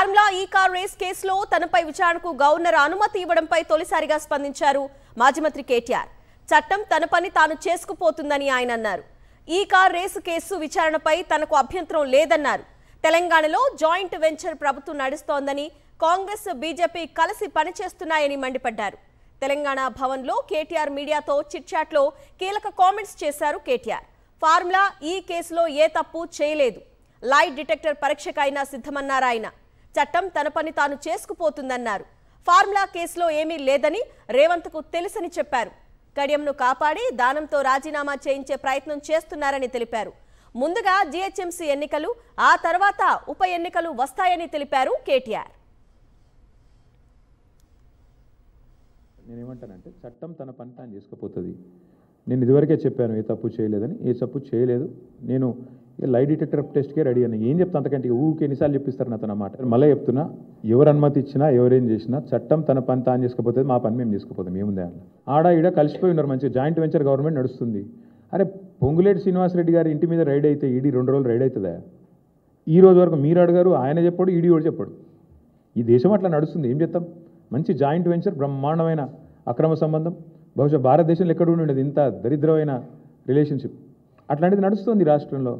Formula ఈ car race కేసులో తనపై విచారణకు గవర్నర్ అనుమతి ఇవ్వడంపై తొలిసారిగా స్పందించారు మాజీ మంత్రి కేటీఆర్. చట్టం తన పని తాను చేసుకుపోతుందని ఆయన అన్నారు. ఈ కార్ రేసు కేసు విచారణపై తనకు అభ్యంతరం లేదన్నారు. తెలంగాణలో జాయింట్ వెంచర్ ప్రభుత్వం నడుస్తోందని, కాంగ్రెస్ బీజేపీ కలిసి పనిచేస్తున్నాయని మండిపడ్డారు. తెలంగాణ భవన్లో కేటీఆర్ మీడియాతో చిట్చాట్లో కీలక కామెంట్స్ చేశారు కేటీఆర్. ఫార్ములా ఈ కేసులో ఏ తప్పు చేయలేదు, లైట్ డిటెక్టర్ పరీక్షకైనా సిద్ధమన్నారు ఆయన. చట్టం తన పని తాను చేసుకుపోతుందన్నారు. ఫార్ములా కేసులో ఏమీ లేదని రేవంత్కు తెలుసని చెప్పారు. కడియంను కాపాడి దానంతో రాజీనామా చేయించే ప్రయత్నం చేస్తున్నారని తెలిపారు. ముందుగా జీహెచ్ఎంసీ ఎన్నికలు, ఆ తర్వాత ఉప ఎన్నికలు వస్తాయని తెలిపారు కేటీఆర్. నేనేమంటానంటే చట్టం తన పని తాను చేసుకుపోతుంది. నేను ఇదివరకే చెప్పాను ఏ తప్పు చేయలేదని. ఏ తప్పు చేయలేదు. నేను లైట్ డిటెక్టర్ టెస్ట్కే రెడీ అని ఏం చెప్తా, అంతకంటే ఊరికి ఎన్నిసార్లు చెప్పిస్తారు నాతో అన్నమాట. మళ్ళీ చెప్తున్నా, ఎవరు అనుమతి ఇచ్చినా ఎవరేం చేసినా చట్టం తన పని తాను చేసుకుపోతుంది, మా పని మేము చేసుకుపోతాం. ఏముంది అన్న ఆడ ఈడ కలిసిపోయి ఉన్నారు. మంచిగా జాయింట్ వెంచర్ గవర్నమెంట్ నడుస్తుంది. అరే పొంగులేటి శ్రీనివాసరెడ్డి గారి ఇంటి మీద రైడ్ అయితే ఈడీ 2 రోజులు రైడ్ అవుతుందా? ఈ రోజు వరకు మీరు అడిగారు, ఆయన చెప్పాడు, ఈడీ కూడా చెప్పాడు. ఈ దేశం అట్లా నడుస్తుంది. ఏం చేస్తాం? మంచి జాయింట్ వెంచర్, బ్రహ్మాండమైన అక్రమ సంబంధం. బహుశా భారతదేశంలో ఎక్కడ ఉండేది ఇంత దరిద్రమైన రిలేషన్షిప్. అట్లాంటిది నడుస్తుంది రాష్ట్రంలో.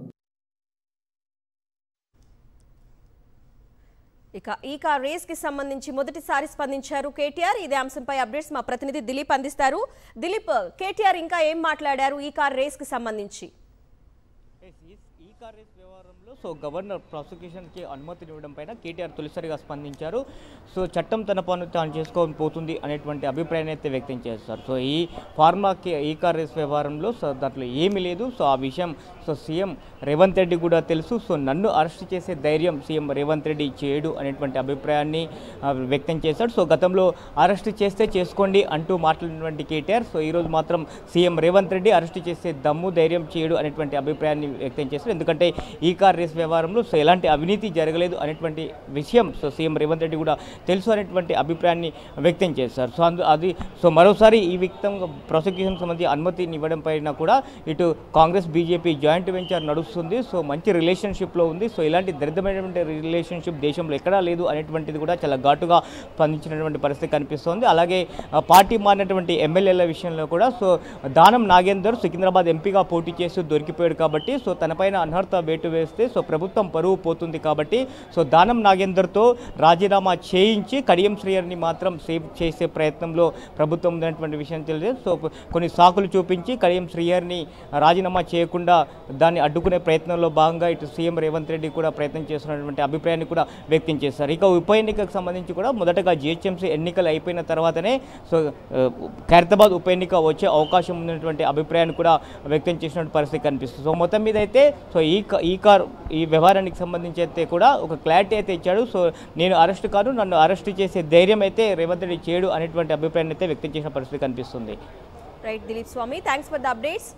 ఇక ఈ కార్ రేస్ కి సంబంధించి మొదటిసారి స్పందించారు కేటీఆర్. ఇదే అంశంపై అప్డేట్స్ మా ప్రతినిధి దిలీప్ అందిస్తారు. దిలీప్, కేటీఆర్ ఇంకా ఏం మాట్లాడారు ఈ కార్ రేస్ కి సంబంధించి? ఈ కార్ రేస్ వ్యవహారంలో గవర్నర్ ప్రాసిక్యూషన్కి అనుమతినివ్వడం పైన కేటీఆర్ తొలిసారిగా స్పందించారు. చట్టం తన పని తాను చేసుకొని పోతుంది అనేటువంటి అభిప్రాయాన్ని అయితే వ్యక్తం చేస్తారు. ఈ ఫార్మాకి ఈ కార్ రేస్ వ్యవహారంలో దాంట్లో ఏమీ లేదు. ఆ విషయం సీఎం రేవంత్ రెడ్డి కూడా తెలుసు. నన్ను అరెస్ట్ చేసే ధైర్యం సీఎం రేవంత్ రెడ్డి చేయడు అనేటువంటి అభిప్రాయాన్ని వ్యక్తం చేశాడు. గతంలో అరెస్ట్ చేస్తే చేసుకోండి అంటూ మాట్లాడినటువంటి కేటీఆర్ ఈరోజు మాత్రం సీఎం రేవంత్ రెడ్డి అరెస్ట్ చేసే దమ్ము ధైర్యం చేయడు అనేటువంటి అభిప్రాయాన్ని వ్యక్తం చేశారు. ఎందుకంటే ఈ కార్ రేస్ వ్యవహారంలో ఎలాంటి అవినీతి జరగలేదు అనేటువంటి విషయం సీఎం రేవంత్ రెడ్డి కూడా తెలుసు అనేటువంటి అభిప్రాయాన్ని వ్యక్తం చేశారు. మరోసారి ఈ వ్యక్తంగా ప్రాసిక్యూషన్ సంబంధించి అనుమతిని ఇవ్వడం పైన కూడా ఇటు కాంగ్రెస్ బీజేపీ జాయింట్ వెంచర్ నడుస్తుంది. మంచి రిలేషన్షిప్లో ఉంది. ఇలాంటి దరిద్రమైనటువంటి రిలేషన్షిప్ దేశంలో ఎక్కడా లేదు అనేటువంటిది కూడా చాలా ఘాటుగా స్పందించినటువంటి పరిస్థితి కనిపిస్తోంది. అలాగే పార్టీ మారినటువంటి ఎమ్మెల్యేల విషయంలో కూడా దానం నాగేందర్ సికింద్రాబాద్ ఎంపీగా పోటీ చేస్తూ దొరికిపోయాడు కాబట్టి తనపైన అనర్హత వేటు వేస్తే ప్రభుత్వం పరువు పోతుంది కాబట్టి దానం నాగేందర్తో రాజీనామా చేయించి కడియం శ్రీయర్ని మాత్రం సేవ్ చేసే ప్రయత్నంలో ప్రభుత్వం ఉన్నటువంటి విషయం తెలియదు. కొన్ని సాకులు చూపించి కడియం శ్రీయర్ని రాజీనామా చేయకుండా దాన్ని అడ్డుకునే ప్రయత్నంలో భాగంగా ఇటు సీఎం రేవంత్ రెడ్డి కూడా ప్రయత్నం చేస్తున్నటువంటి అభిప్రాయాన్ని కూడా వ్యక్తం చేశారు. ఇక ఉప ఎన్నికకు సంబంధించి కూడా మొదటగా జీహెచ్ఎంసీ ఎన్నికలు అయిపోయిన తర్వాతనే ఖైరతాబాద్ ఉప ఎన్నిక వచ్చే అవకాశం ఉన్నటువంటి అభిప్రాయాన్ని కూడా వ్యక్తం చేసినటువంటి పరిస్థితి కనిపిస్తుంది. మొత్తం మీద అయితే ఈ వ్యవహారానికి సంబంధించి అయితే కూడా ఒక క్లారిటీ అయితే ఇచ్చాడు. నేను అరెస్ట్ కాదు, నన్ను అరెస్ట్ చేసే ధైర్యం అయితే రేవంత్ రెడ్డి చేయడు అనేటువంటి అభిప్రాయాన్ని అయితే వ్యక్తం చేసిన పరిస్థితి కనిపిస్తుంది. Right Dilip Swami, thanks for the updates.